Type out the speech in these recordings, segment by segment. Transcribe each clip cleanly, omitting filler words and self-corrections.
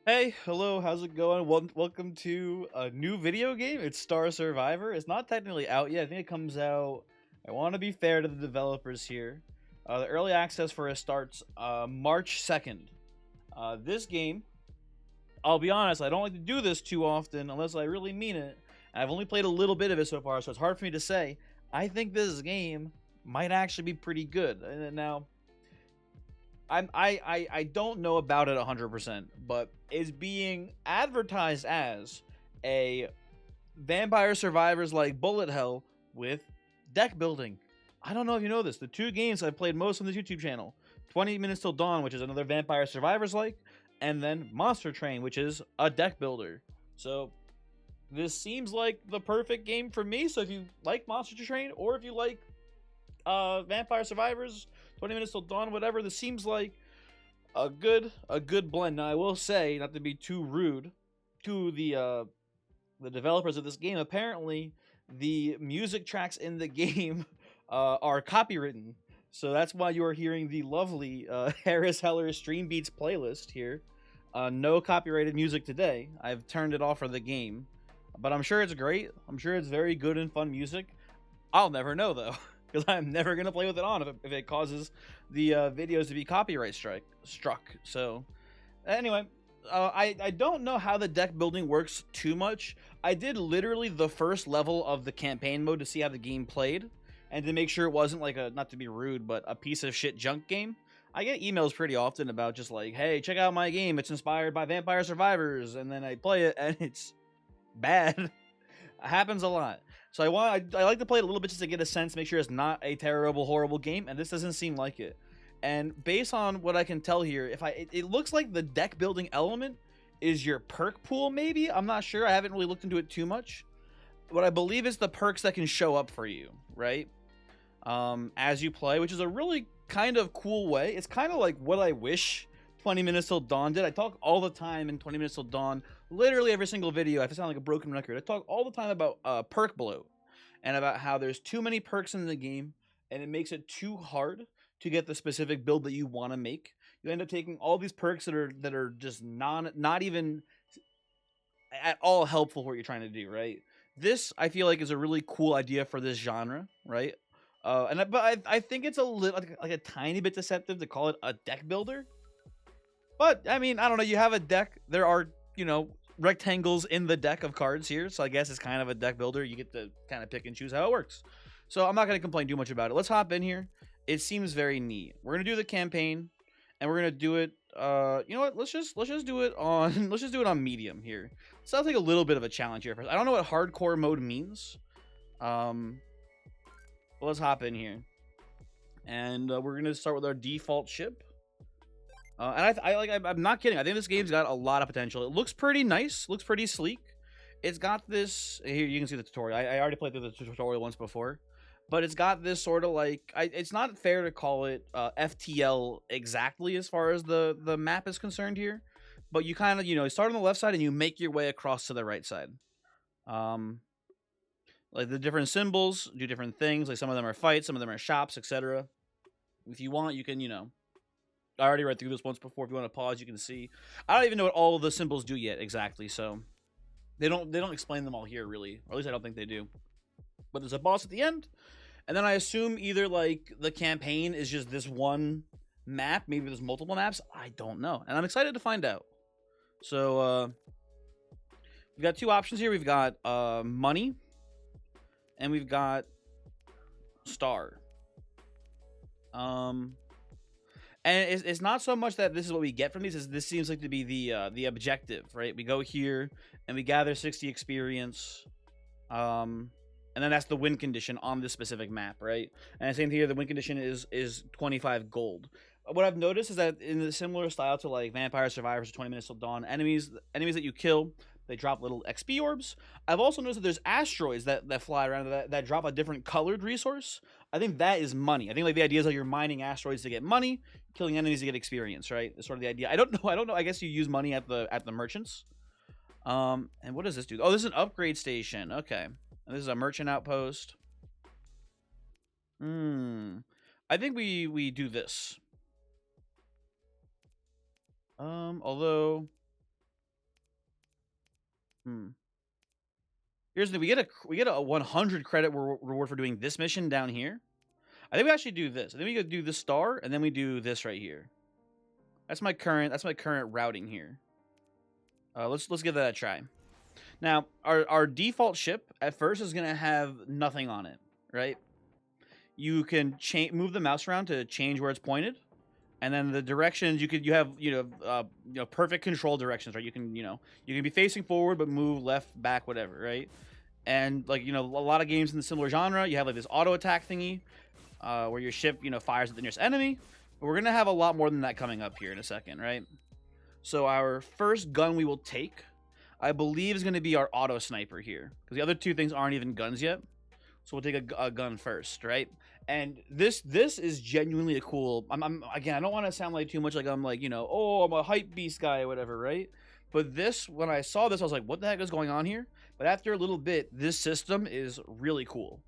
Hey, hello, how's it going? Welcome to a new video game. It's Star Survivor. It's not technically out yet. I think it comes out. I want to be fair to the developers here. The early access for it starts March 2nd. This game, I'll be honest, I don't like to do this too often unless I really mean it. I've only played a little bit of it so far, so it's hard for me to say. I think this game might actually be pretty good. Now, I don't know about it 100%, but is being advertised as a Vampire Survivors like bullet hell with deck building. I don't know if you know this. The two games I've played most on this YouTube channel, 20 Minutes Till Dawn, which is another Vampire Survivors like, and then Monster Train, which is a deck builder. So this seems like the perfect game for me. So if you like Monster Train or if you like Vampire Survivors, 20 Minutes Till Dawn, whatever, this seems like a good blend. Now I will say, not to be too rude to the developers of this game, apparently the music tracks in the game are copywritten. So that's why you are hearing the lovely Harris Heller Stream Beats playlist here. No copyrighted music today. I've turned it off for the game, but I'm sure it's great. I'm sure it's very good and fun music. I'll never know though, because I'm never gonna play with it on if it causes the videos to be copyright struck. So anyway, I don't know how the deck building works too much. I did literally the first level of the campaign mode to see how the game played, and to make sure it wasn't like a, not to be rude, but a piece of shit junk game. I get emails pretty often about just like, hey, check out my game. It's inspired by Vampire Survivors, and then I play it and it's bad. It happens a lot. So I like to play it a little bit just to get a sense, make sure it's not a terrible, horrible game, and this doesn't seem like it. And based on what I can tell here, it looks like the deck building element is your perk pool, maybe. I'm not sure. I haven't really looked into it too much. What I believe is the perks that can show up for you, right? As you play, which is a really kind of cool way. It's kind of like what I wish 20 Minutes Till Dawn did. I talk all the time in 20 Minutes Till Dawn, literally every single video. I sound like a broken record. I talk all the time about perk bloat and about how there's too many perks in the game and it makes it too hard to get the specific build that you want to make. You end up taking all these perks that are just not even at all helpful for what you're trying to do, right? This I feel like is a really cool idea for this genre, right? But I think it's a little like a tiny bit deceptive to call it a deck builder. But I mean, I don't know. You have a deck. There are rectangles in the deck of cards here, so I guess it's kind of a deck builder. You get to kind of pick and choose how it works. So I'm not going to complain too much about it. Let's hop in here. It seems very neat. We're gonna do the campaign, and we're gonna do it. You know what? Let's just do it on let's just do it on medium here. So I'll take a little bit of a challenge here first. I don't know what hardcore mode means. Um, but let's hop in here, and we're gonna start with our default ship. And I'm not kidding. I think this game's got a lot of potential. It looks pretty nice. Looks pretty sleek. It's got this. Here you can see the tutorial. I already played through the tutorial once before, but it's got this sort of like. It's not fair to call it FTL exactly as far as the map is concerned here, but you kind of start on the left side and you make your way across to the right side. Um, like the different symbols do different things. Like some of them are fights, some of them are shops, etc. If you want, you can I already read through this once before. If you want to pause, you can see. I don't even know what all of the symbols do yet exactly, so they don't explain them all here really, or at least I don't think they do. But there's a boss at the end, and then I assume either like the campaign is just this one map, maybe there's multiple maps. I don't know, and I'm excited to find out. So we've got two options here. We've got money, and we've got star. Um, And it's not so much that this is what we get from these, as this seems like to be the objective, right? We go here and we gather 60 experience, and then that's the win condition on this specific map, right? And the same thing here, the win condition is 25 gold. What I've noticed is that in a similar style to like Vampire Survivors or 20 Minutes Till Dawn, enemies that you kill, they drop little XP orbs. I've also noticed that there's asteroids that fly around that drop a different colored resource. I think that is money. I think like the idea is like you're mining asteroids to get money, killing enemies to get experience, right? That's sort of the idea. I don't know. I guess you use money at the merchants. And what does this do? Oh, this is an upgrade station. Okay. And this is a merchant outpost. I think we do this. Although Here's the thing. We get a 100 credit reward for doing this mission down here. I think we actually do this. I think we could do this star, and then we do this right here. That's my current routing here. Let's give that a try. Now, our default ship at first is gonna have nothing on it, right? You can move the mouse around to change where it's pointed, and then the directions you have perfect control directions, right? You can be facing forward but move left, back, whatever, right? And like a lot of games in the similar genre, you have like this auto attack thingy, where your ship fires at the nearest enemy. But we're gonna have a lot more than that coming up here in a second, right? So our first gun we will take, I believe, is going to be our auto sniper here, because the other two things aren't even guns yet. So we'll take a gun first, right? And this is genuinely a cool. Again, I don't want to sound like too much like I'm like oh, I'm a hype beast guy or whatever, right? But this, when I saw this, I was like, what the heck is going on here? But after a little bit, this system is really cool.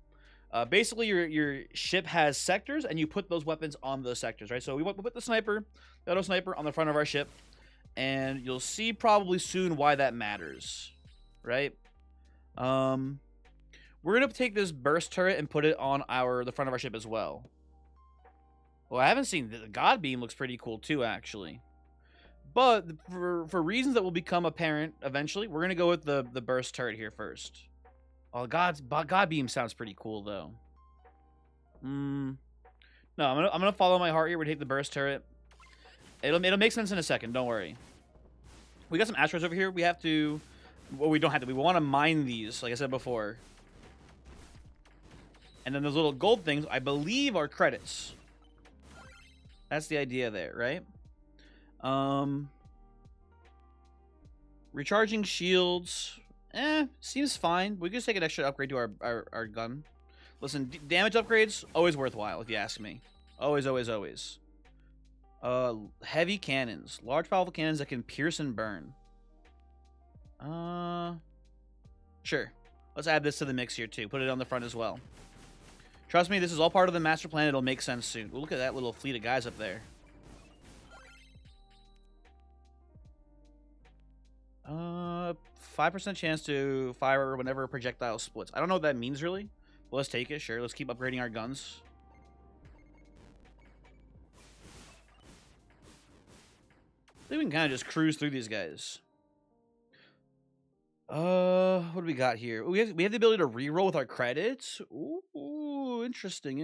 Basically, your ship has sectors, and you put those weapons on those sectors, right? So we put the auto sniper, on the front of our ship. And you'll see probably soon why that matters, right? We're gonna take this burst turret and put it on the front of our ship as well. Well, I haven't seen the God Beam looks pretty cool too, actually. But for reasons that will become apparent eventually, we're gonna go with the burst turret here first. Oh, God Beam sounds pretty cool though. No, I'm gonna follow my heart here. We take the burst turret. It'll make sense in a second. Don't worry. We got some asteroids over here. We have to. Well, we don't have to. We want to mine these, like I said before. And then those little gold things, I believe, are credits. That's the idea there, right? Recharging shields. Seems fine. We can just take an extra upgrade to our gun. Listen, damage upgrades, always worthwhile, if you ask me. Always, always, always. Heavy cannons. Large powerful cannons that can pierce and burn. Sure. Let's add this to the mix here, too. Put it on the front as well. Trust me, this is all part of the master plan. It'll make sense soon. Well, look at that little fleet of guys up there. 5% chance to fire whenever a projectile splits. I don't know what that means, really. But let's take it, sure. Let's keep upgrading our guns. I think we can kind of just cruise through these guys. What do we got here? We have the ability to reroll with our credits. Ooh, interesting.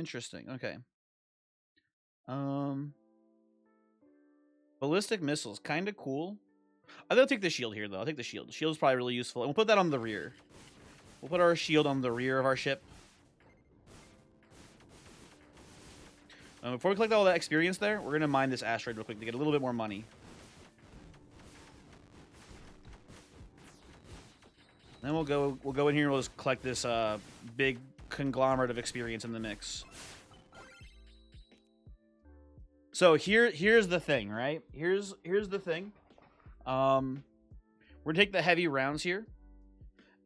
Okay. Ballistic missiles, kind of cool. I think I'll take the shield here, though. I'll take the shield. The shield is probably really useful. And we'll put that on the rear. We'll put our shield on the rear of our ship. Before we collect all that experience there, we're going to mine this asteroid real quick to get a little bit more money. Then we'll go in here and we'll just collect this big conglomerate of experience in the mix. So here's the thing, right? Here's the thing. We're gonna take the heavy rounds here,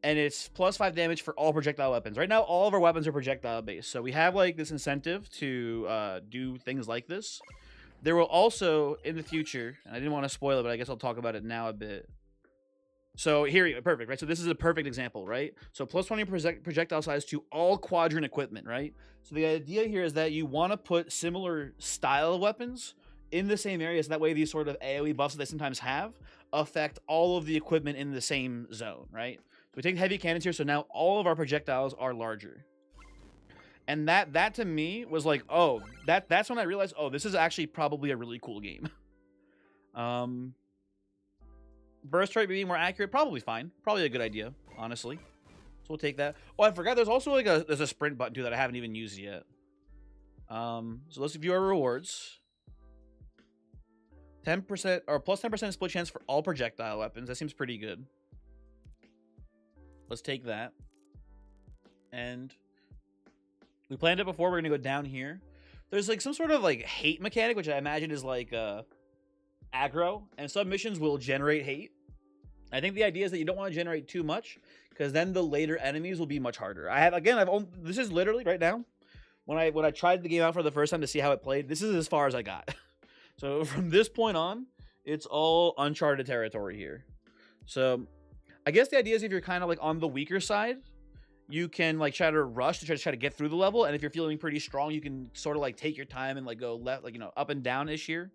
and it's +5 damage for all projectile weapons. Right now, all of our weapons are projectile based, so we have like this incentive to do things like this. There will also, in the future, and I didn't want to spoil it, but I guess I'll talk about it now a bit. So here, perfect, right? So this is a perfect example, right? So +20 projectile size to all quadrant equipment, right? So the idea here is that you want to put similar style of weapons in the same area, so that way these sort of AoE buffs that they sometimes have affect all of the equipment in the same zone, right? So we take heavy cannons here, so now all of our projectiles are larger. And that to me was like, oh, that's when I realized, oh, this is actually probably a really cool game. Burst rate being more accurate, probably fine. Probably a good idea, honestly. So we'll take that. Oh, I forgot there's also like there's a sprint button too that I haven't even used yet. So let's view our rewards. 10% or +10% split chance for all projectile weapons. That seems pretty good. Let's take that. And we planned it before. We're gonna go down here. There's like some sort of like hate mechanic, which I imagine is like aggro, and submissions will generate hate. I think the idea is that you don't want to generate too much, because then the later enemies will be much harder. This is literally right now when I tried the game out for the first time to see how it played. This is as far as I got. So from this point on, it's all uncharted territory here. So I guess the idea is if you're kind of like on the weaker side, you can like try to rush to try to get through the level, and if you're feeling pretty strong, you can sort of like take your time and like go left, like, you know, up and down ish here,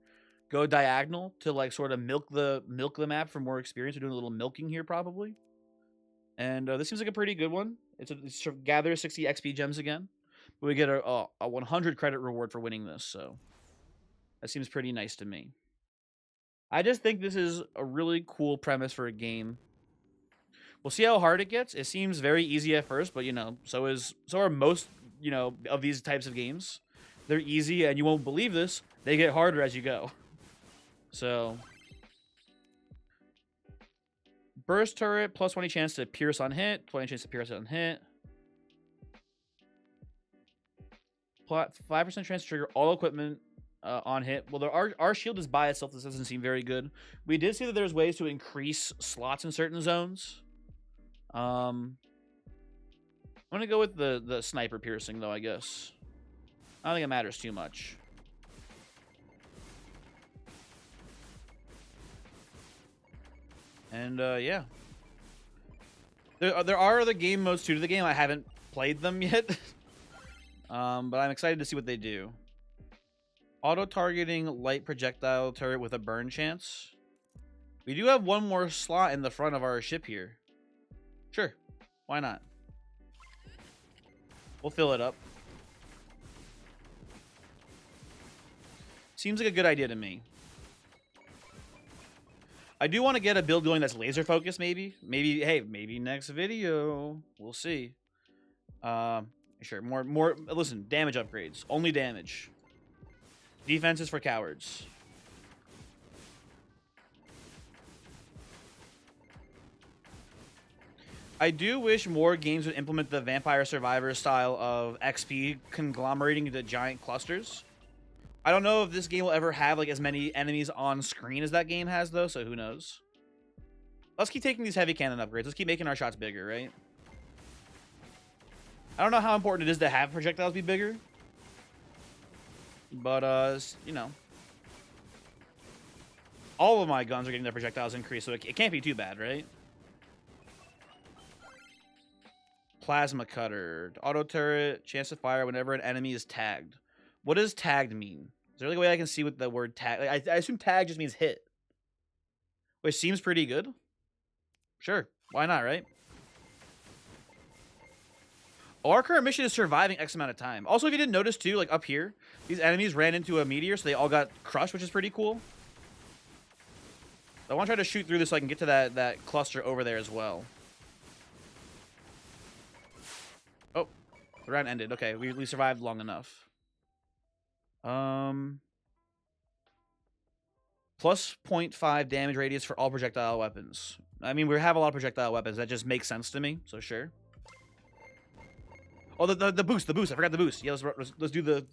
go diagonal to like sort of milk the map for more experience. We're doing a little milking here probably, and this seems like a pretty good one. It's sort of gather 60 XP gems again, but we get a 100 credit reward for winning this, so that seems pretty nice to me. I just think this is a really cool premise for a game. We'll see how hard it gets. It seems very easy at first, but, you know, so are most, you know, of these types of games. They're easy, and you won't believe this, they get harder as you go. So, burst turret, plus 20 chance to pierce on hit, 20 chance to pierce on hit. 5% chance to trigger all equipment on hit. Well, our shield is by itself. This doesn't seem very good. We did see that there's ways to increase slots in certain zones. I'm gonna go with the sniper piercing though, I guess. I don't think it matters too much. And yeah. There are other game modes too to the game. I haven't played them yet. But I'm excited to see what they do. Auto-targeting light projectile turret with a burn chance. We do have one more slot in the front of our ship here. Sure. Why not? We'll fill it up. Seems like a good idea to me. I do want to get a build going that's laser focused, maybe. Maybe next video. We'll see. Sure. More. Listen, damage upgrades. Only damage. Defense is for cowards. I do wish more games would implement the Vampire Survivor style of XP conglomerating into giant clusters. I don't know if this game will ever have like as many enemies on screen as that game has, though, so who knows. Let's keep taking these heavy cannon upgrades. Let's keep making our shots bigger, right? I don't know how important it is to have projectiles be bigger. But, you know. All of my guns are getting their projectiles increased, so it can't be too bad, right? Plasma cutter. Auto turret. Chance to fire whenever an enemy is tagged. What does tagged mean? Is there like a way I can see what the word tag... Like, I assume tag just means hit. Which seems pretty good. Sure. Why not, right? Oh, our current mission is surviving X amount of time. Also, if you didn't notice, too, like up here, these enemies ran into a meteor, so they all got crushed, which is pretty cool. I want to try to shoot through this so I can get to that cluster over there as well. Oh, the round ended. Okay, we survived long enough. Plus 0.5 damage radius for all projectile weapons. I mean, we have a lot of projectile weapons. That just makes sense to me, so sure. Oh, the boost. I forgot the boost. Yeah, let's do the...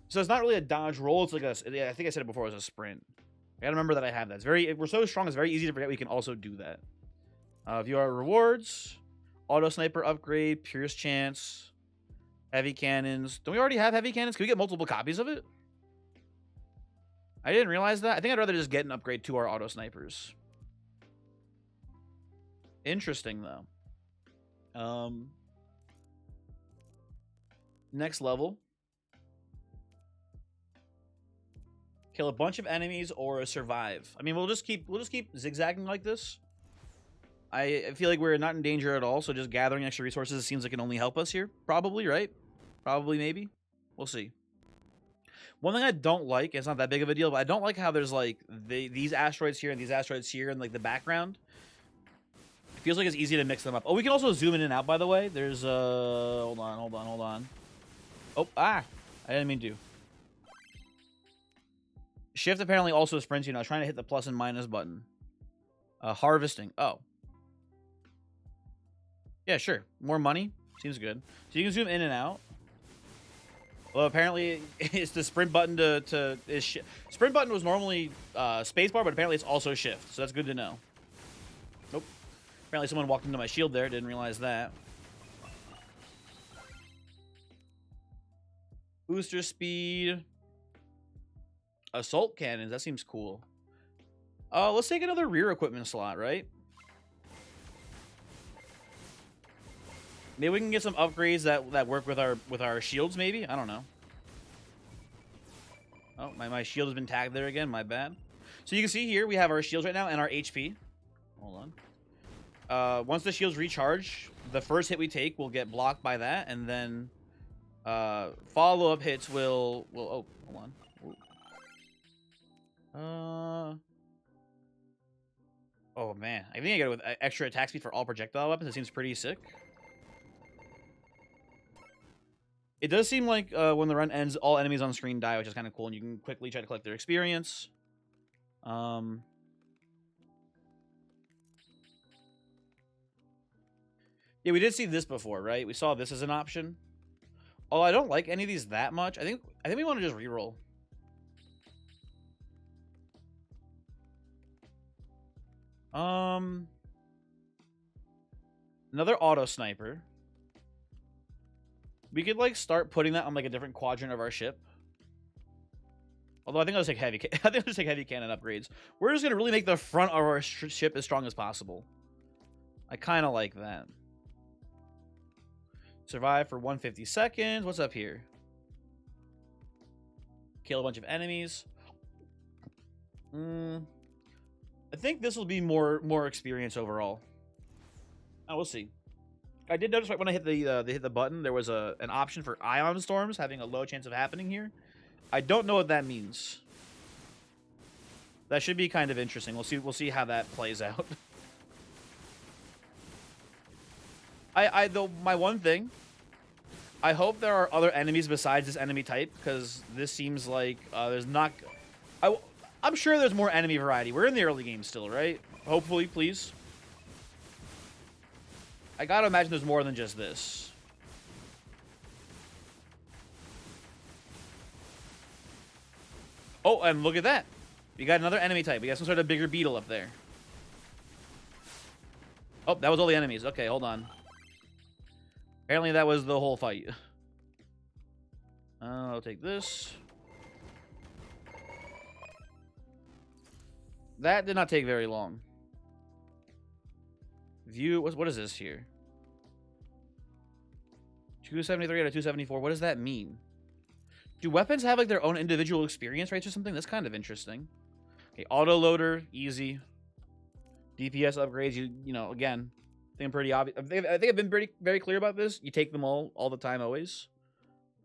So it's not really a dodge roll. It's like a... Yeah, I think I said it before. It was a sprint. I gotta remember that I have that. It's very... We're so strong, it's very easy to forget we can also do that. View our rewards. Auto sniper upgrade. Pierce chance. Heavy cannons. Don't we already have heavy cannons? Can we get multiple copies of it? I didn't realize that. I think I'd rather just get an upgrade to our auto snipers. Interesting, though. Next level. Kill a bunch of enemies or survive. I mean, we'll just keep zigzagging like this. I feel like we're not in danger at all, so just gathering extra resources seems like it can only help us here. Probably, right? Probably, maybe. We'll see. One thing I don't like, it's not that big of a deal, but I don't like how there's like these asteroids here and these asteroids here in like the background. It feels like it's easy to mix them up. Oh, we can also zoom in and out, by the way. There's hold on. Oh, I didn't mean to. Shift apparently also sprints, you know, trying to hit the plus and minus button. Harvesting. Oh. Yeah, sure. More money. Seems good. So you can zoom in and out. Well, apparently it's the sprint button sprint button was normally spacebar, but apparently it's also shift. So that's good to know. Nope. Apparently someone walked into my shield there. Didn't realize that. Booster speed. Assault cannons. That seems cool. Let's take another rear equipment slot, right? Maybe we can get some upgrades that work with our shields. Maybe, I don't know. Oh, my shield has been tagged there again. My bad. So you can see here we have our shields right now and our HP. Hold on. Once the shields recharge, the first hit we take will get blocked by that, and then follow-up hits will. Oh, hold on. Oh man, I think I got it with extra attack speed for all projectile weapons. It seems pretty sick. It does seem like when the run ends, all enemies on screen die, which is kind of cool, and you can quickly try to collect their experience. Yeah, we did see this before, right? We saw this as an option. Although I don't like any of these that much. I think we want to just reroll. Another auto sniper. We could like start putting that on like a different quadrant of our ship. Although I think I'll take heavy. I think I'll take heavy cannon upgrades. We're just gonna really make the front of our ship as strong as possible. I kind of like that. Survive for 150 seconds. What's up here? Kill a bunch of enemies. I think this will be more experience overall. Oh, we'll see. I did notice right when I hit the button, there was an option for ion storms having a low chance of happening here. I don't know what that means. That should be kind of interesting. We'll see how that plays out. My one thing, I hope there are other enemies besides this enemy type, because this seems like there's not. I'm sure there's more enemy variety. We're in the early game still, right? Hopefully, please. I gotta imagine there's more than just this. Oh, and look at that. We got another enemy type. We got some sort of bigger beetle up there. Oh, that was all the enemies. Okay, hold on. Apparently that was the whole fight. I'll take this. That did not take very long. View, what is this here? 273 out of 274. What does that mean? Do weapons have like their own individual experience rates or something? That's kind of interesting. Okay, auto loader, easy. DPS upgrades, you know, again, I think I'm pretty obvious. I think I've been very clear about this. You take them all the time, always.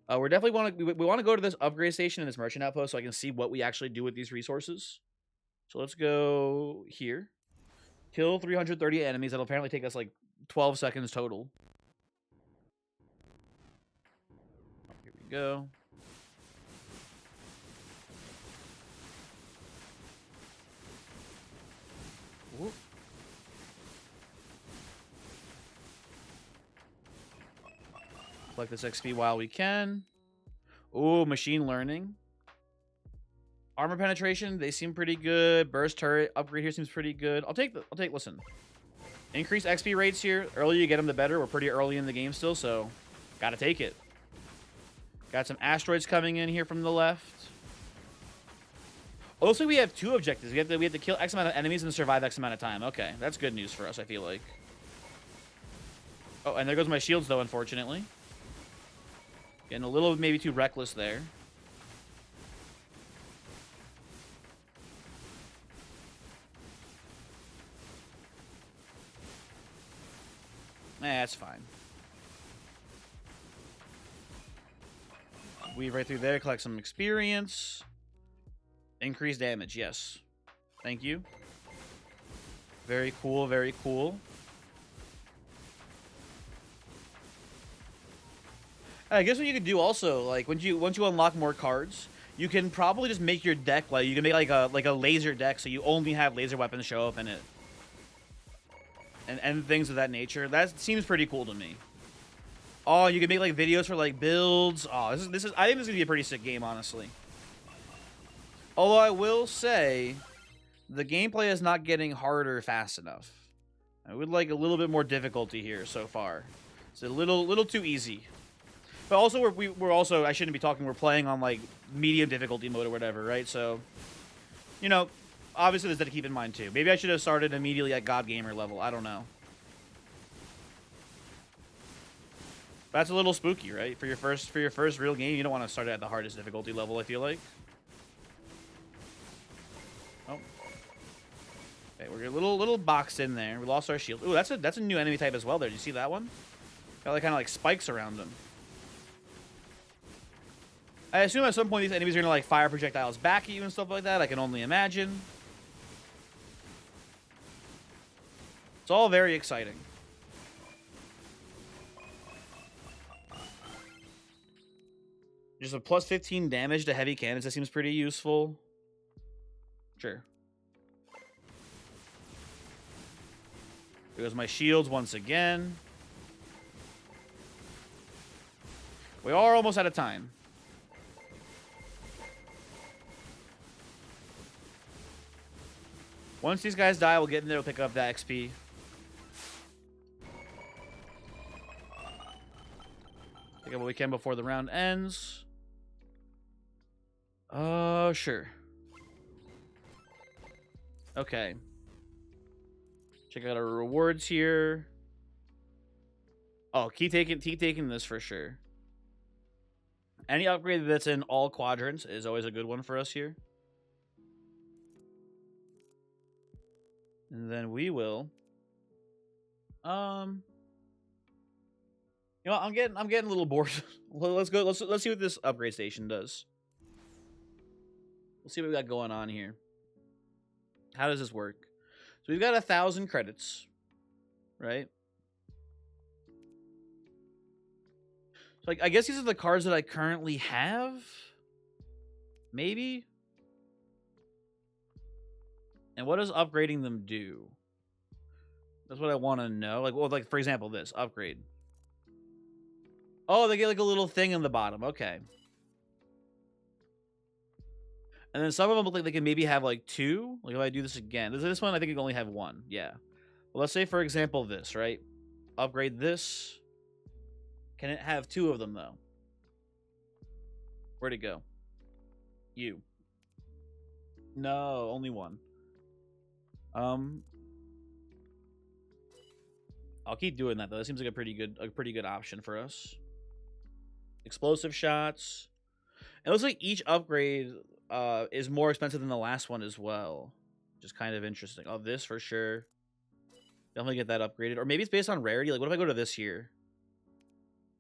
We're definitely we want to go to this upgrade station and this merchant outpost so I can see what we actually do with these resources. So let's go here. Kill 330 enemies. That'll apparently take us like 12 seconds total. Here we go. Whoop. Collect this XP while we can. Ooh, machine learning. Armor penetration, they seem pretty good. Burst turret upgrade here seems pretty good. Listen. Increase XP rates here. Earlier you get them, the better. We're pretty early in the game still, so gotta take it. Got some asteroids coming in here from the left. Oh, looks like we have two objectives. We have to kill X amount of enemies and survive X amount of time. Okay, that's good news for us, I feel like. Oh, and there goes my shields, though, unfortunately. Getting a little maybe too reckless there. That's fine. Weave right through there, collect some experience. Increase damage, yes. Thank you. Very cool, very cool. I guess what you could do also, like once you unlock more cards, you can probably just make your deck like you can make like a laser deck, so you only have laser weapons show up in it, and things of that nature. That seems pretty cool to me. Oh, you can make like videos for like builds. Oh, this is I think this is gonna be a pretty sick game, honestly. Although I will say, the gameplay is not getting harder fast enough. I would like a little bit more difficulty here so far. It's a little too easy. But also, we're also, I shouldn't be talking, we're playing on, like, medium difficulty mode or whatever, right? So, you know, obviously there's that to keep in mind, too. Maybe I should have started immediately at God Gamer level. I don't know. That's a little spooky, right? For your first real game, you don't want to start at the hardest difficulty level, I feel like. Oh. Okay, we're a little boxed in there. We lost our shield. Ooh, that's a new enemy type as well there. Did you see that one? Got like kind of like spikes around them. I assume at some point these enemies are gonna like fire projectiles back at you and stuff like that. I can only imagine. It's all very exciting. Just a plus 15 damage to heavy cannons. That seems pretty useful. Sure. There goes my shields once again. We are almost out of time. Once these guys die, we'll get in there, we'll pick up that XP. Pick up what we can before the round ends. Sure. Okay. Check out our rewards here. Oh, keep taking this for sure. Any upgrade that's in all quadrants is always a good one for us here. And then we will. You know, I'm getting a little bored. Let's go. Let's see what this upgrade station does. We'll see what we got going on here. How does this work? So we've got 1,000 credits, right? So I guess these are the cards that I currently have. Maybe. And what does upgrading them do? That's what I want to know. Like, well, like for example, this upgrade. Oh, they get like a little thing in the bottom. Okay. And then some of them look like they can maybe have like 2. Like if I do this again. This one, I think it can only have 1. Yeah. Well, let's say, for example, this, right? Upgrade this. Can it have 2 of them, though? Where'd it go? You. No, only 1. I'll keep doing that, though. That seems like a pretty good option for us. Explosive shots. It looks like each upgrade is more expensive than the last one as well. Just kind of interesting. Oh, this for sure. Definitely get that upgraded. Or maybe it's based on rarity. Like, what if I go to this here?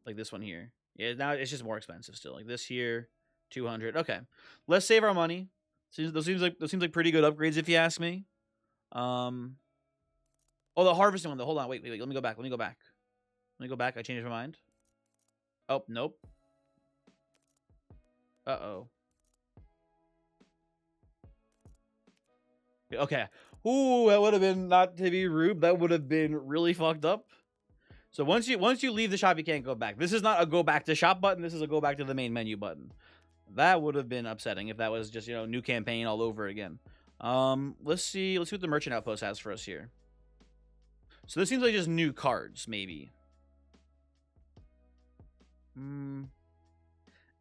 Like this one here. Yeah, now it's just more expensive still. Like this here, 200. Okay. Let's save our money. Those seems like pretty good upgrades if you ask me. Oh, the harvesting one though. Hold on, wait. Let me go back. I changed my mind. Oh, nope. Uh-oh. Okay. Ooh, that would have been, not to be rude, that would have been really fucked up. So once you leave the shop, you can't go back. This is not a go back to shop button. This is a go back to the main menu button. That would have been upsetting if that was just, you know, new campaign all over again. Let's see what the merchant outpost has for us here. So this seems like just new cards, maybe.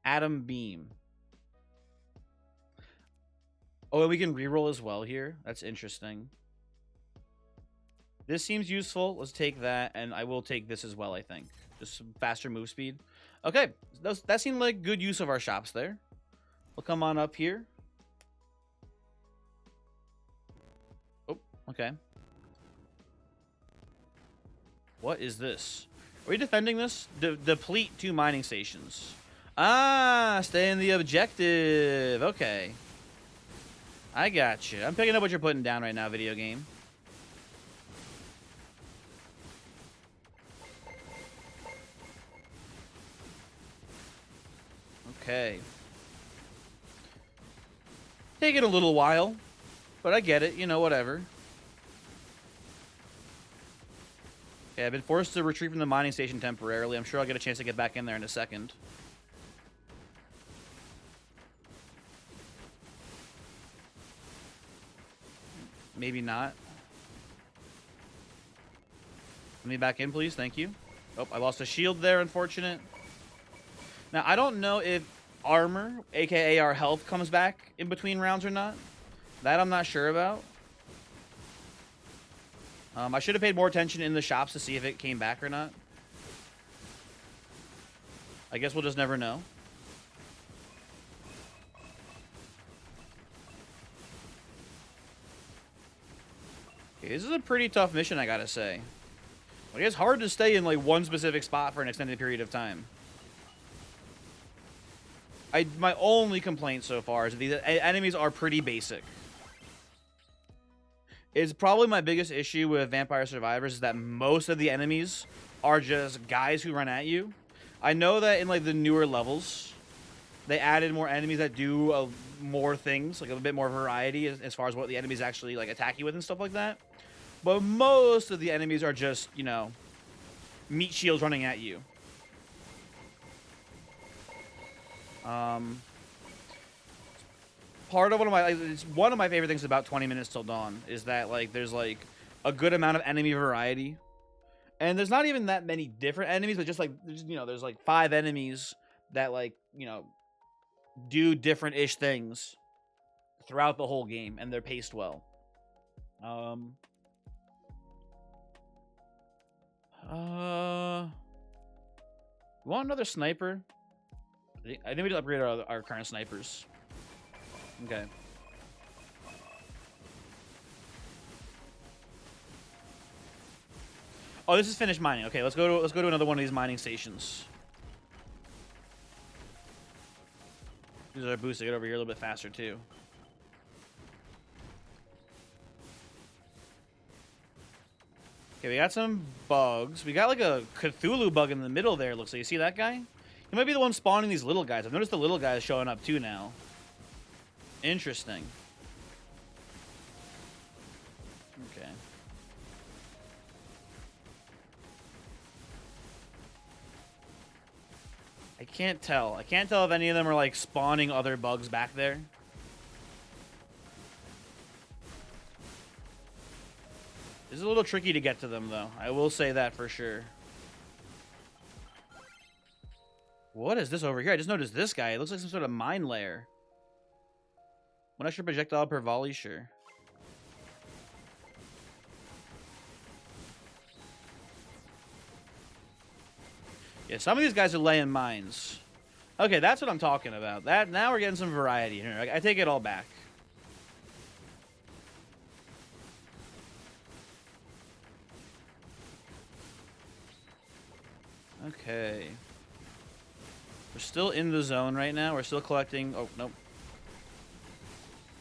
Atom Beam. Oh, and we can reroll as well here. That's interesting. This seems useful. Let's take that, and I will take this as well, I think. Just some faster move speed. Okay, that seemed like good use of our shops there. We'll come on up here. Oh, okay. What is this? Are we defending this? Deplete 2 mining stations. Ah, stay in the objective. Okay. I got you. I'm picking up what you're putting down right now, video game. Okay. Taking a little while, but I get it. You know, whatever. Okay, I've been forced to retreat from the mining station temporarily. I'm sure I'll get a chance to get back in there in a second. Maybe not. Let me back in, please. Thank you. Oh, I lost a shield there. Unfortunate. Now, I don't know if armor, aka our health, comes back in between rounds or not. That I'm not sure about. I should have paid more attention in the shops to see if it came back or not. I guess we'll just never know. Okay, this is a pretty tough mission, I gotta say. Like, it's hard to stay in, like, one specific spot for an extended period of time. My only complaint so far is that these enemies are pretty basic. It's probably my biggest issue with Vampire Survivors is that most of the enemies are just guys who run at you. I know that in, like, the newer levels, they added more enemies that do more things, like a bit more variety as far as what the enemies actually, like, attack you with and stuff like that. But most of the enemies are just, you know, meat shields running at you. Part of it's one of my favorite things about 20 Minutes Till Dawn is that, like, there's, like, a good amount of enemy variety. And there's not even that many different enemies, but just, like, you know, there's, like, 5 enemies that, like, you know, do different-ish things throughout the whole game, and they're paced well. You want another sniper? I think we just upgrade our current snipers. Okay. Oh, this is finished mining. Okay, let's go to another one of these mining stations. Use our boost to get over here a little bit faster too. Okay, we got some bugs. We got like a Cthulhu bug in the middle there. Looks like, you see that guy? He might be the one spawning these little guys. I've noticed the little guys showing up too now. Interesting. Okay. I can't tell. I can't tell if any of them are, like, spawning other bugs back there. It's a little tricky to get to them, though. I will say that for sure. What is this over here? I just noticed this guy. It looks like some sort of mine layer. One extra projectile per volley, sure. Yeah, some of these guys are laying mines. Okay, that's what I'm talking about. Now we're getting some variety here. I take it all back. Okay. We're still in the zone right now. We're still collecting. Oh, nope.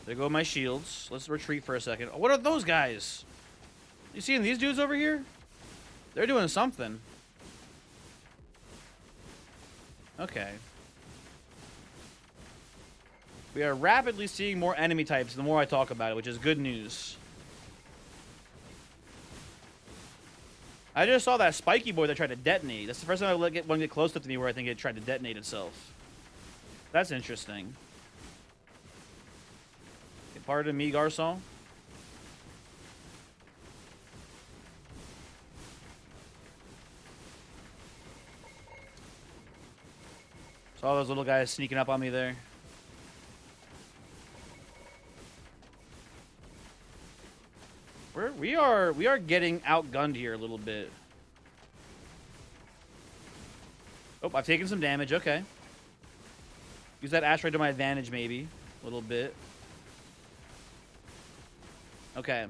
There go my shields. Let's retreat for a second. Oh, what are those guys? You seeing these dudes over here? They're doing something. Okay. We are rapidly seeing more enemy types the more I talk about it, which is good news. I just saw that spiky boy that tried to detonate. That's the first time I want to get close to me where I think it tried to detonate itself. That's interesting. Okay, pardon me, garçon. Saw those little guys sneaking up on me there. We are getting outgunned here a little bit. Oh, I've taken some damage. Okay. Use that asteroid to my advantage, maybe. A little bit. Okay.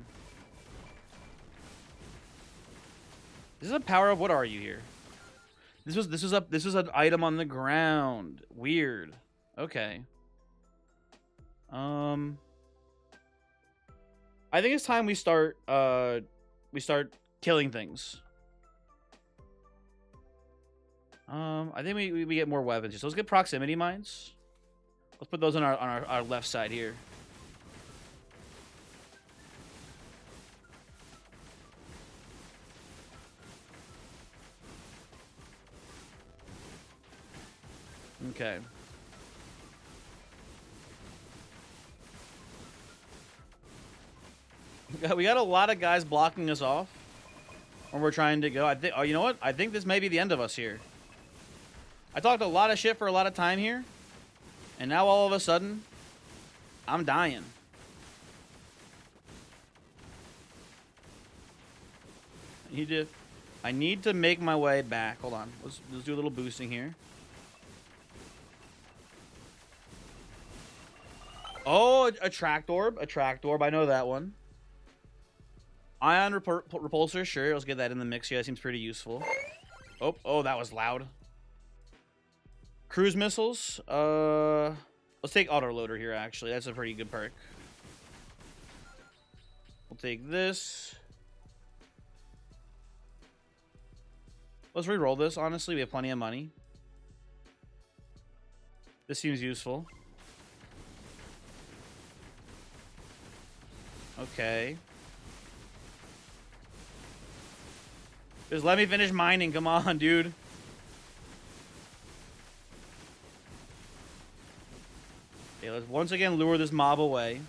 This is a power of, what are you here? This was an item on the ground. Weird. Okay. I think it's time we start killing things. I think we get more weapons. So let's get proximity mines. Let's put those on our left side here. Okay. We got a lot of guys blocking us off when we're trying to go. I think. Oh, you know what? I think this may be the end of us here. I talked a lot of shit for a lot of time here, and now all of a sudden, I'm dying. I need to make my way back. Hold on. Let's do a little boosting here. Oh, a tracked orb. A tracked orb. I know that one. Ion repulsor. Sure, let's get that in the mix. Yeah, that seems pretty useful. Oh, that was loud. Cruise missiles. Let's take autoloader here, actually. That's a pretty good perk. We'll take this. Let's re-roll this, honestly. We have plenty of money. This seems useful. Okay. Just let me finish mining. Come on, dude. Okay, let's once again lure this mob away.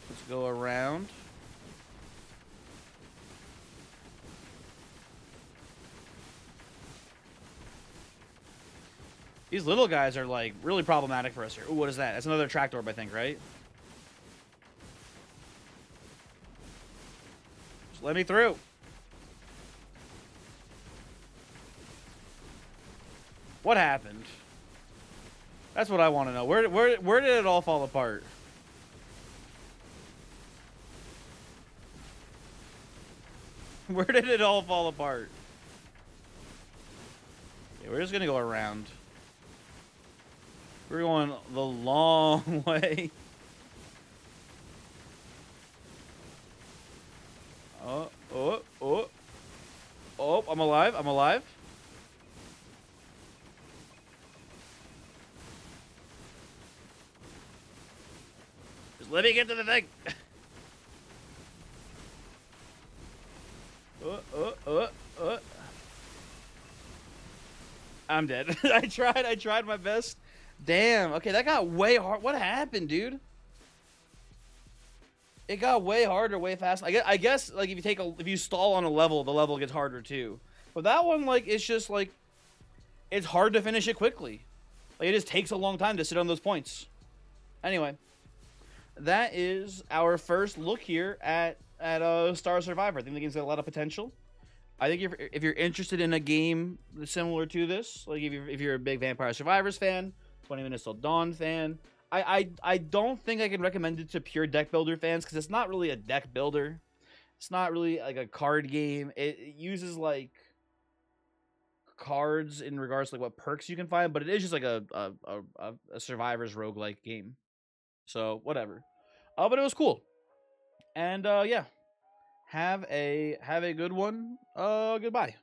Let's go around. These little guys are, like, really problematic for us here. Ooh, what is that? That's another tracked orb, I think, right? Just let me through. What happened? That's what I want to know. Where did it all fall apart? Where did it all fall apart? Okay, we're just gonna go around. We're going the long way. Oh, I'm alive. I'm alive. Just let me get to the thing. I'm dead. I tried my best. Damn. Okay, that got way hard. What happened, dude? It got way harder, way faster. I guess like if you stall on a level, the level gets harder too. But that one, like, it's just like it's hard to finish it quickly. Like, it just takes a long time to sit on those points. Anyway, that is our first look here at Star Survivor. I think the game's got a lot of potential. I think if you're interested in a game similar to this, like if you're a big Vampire Survivors fan, 20 Minutes Till Dawn fan, I don't think I can recommend it to pure deck builder fans because it's not really a deck builder. It's not really like a card game. It uses like cards in regards to like what perks you can find, but it is just like a Survivors roguelike game. So whatever. But it was cool. And yeah, have a good one. Goodbye.